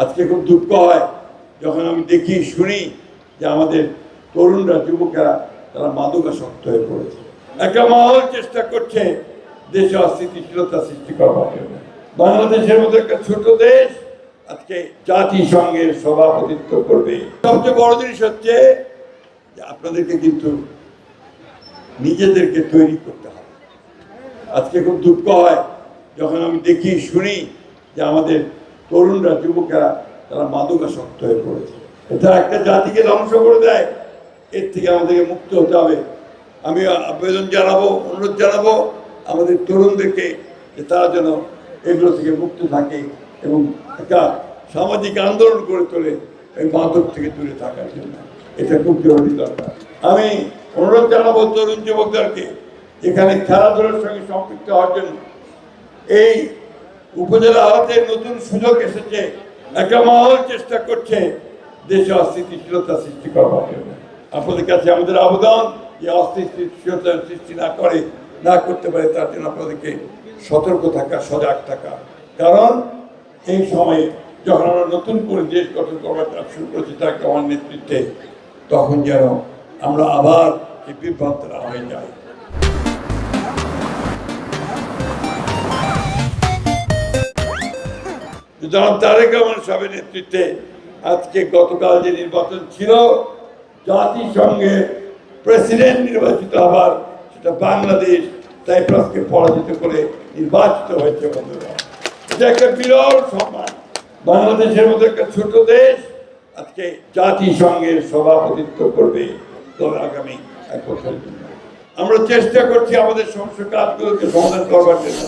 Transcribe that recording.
আজকে খুব দুঃখ হয় যখন আমি দেখি শুনি যে আমাদের তরুণরা যুবকেরা তারা মাদকাসক্ত হয়ে পড়েছে। একটা মহল চেষ্টা করছে দেশে অস্থিতিশীলতা সৃষ্টি করবার জন্য। বাংলাদেশের মতো একটা ছোট দেশ আজকে জাতিসংঘের সভাপতিত্ব করবে। সবচেয়ে বড় জিনিস হচ্ছে যে আপনাদেরকে কিন্তু নিজেদেরকে তৈরি করতে হবে। আজকে খুব দুঃখ হয় যখন আমি দেখি শুনি যে আমাদের তরুণরা যুবকেরা তারা মাদকাসক্ত হয়ে পড়েছে। এটা একটা জাতিকে ধ্বংস করে দেয়। এর থেকে আমাদেরকে মুক্ত হতে হবে। আমি আবেদন জানাবো, অনুরোধ জানাবো আমাদের তরুণদেরকে যে তারা যেন এগুলো থেকে মুক্ত থাকে এবং একটা সামাজিক আন্দোলন করে তোলে এই মাদক থেকে দূরে থাকার জন্য। এটা খুব জরুরি দরকার। আমি অনুরোধ জানাবো তরুণ যুবকদেরকে এখানে খেলাধুলার সঙ্গে সম্পৃক্ত হওয়ার জন্য। এই উপজেলা আওতায় নতুন সুযোগ এসেছে। একটা মহল চেষ্টা করছে দেশে অস্থিতিশীলতা সৃষ্টি করবার জন্য। আপনাদের কাছে আমাদের আবেদন যে অস্থিতিশীলতা সৃষ্টি না করতে পারে তার জন্য আপনাদেরকে সতর্ক থাকা, সজাগ থাকা। কারণ এই সময়ে যখন আমরা নতুন করে দেশ গঠন করবার কাজ শুরু করেছি তার আমার নেতৃত্বে, তখন যেন আমরা আবার এই বিভ্রান্ত না হয়ে যাই। জনাব তারেক রহমান সাহেবের নেতৃত্বে আজকে গতকাল যে নির্বাচন ছিল, জাতিসংঘের প্রেসিডেন্ট নির্বাচিত হবার সেটা বাংলাদেশ সাইপ্রাসকে পরাজিত করে নির্বাচিত হয়েছে। বন্ধুরা, এটা একটা বিরল সম্মান। বাংলাদেশের মতো একটা ছোট দেশ আজকে জাতিসংঘের সভাপতিত্ব করবে আগামী 1 বছরের জন্য। আমরা চেষ্টা করছি আমাদের সমস্ত কাজগুলোকে সমাধান করবার জন্য।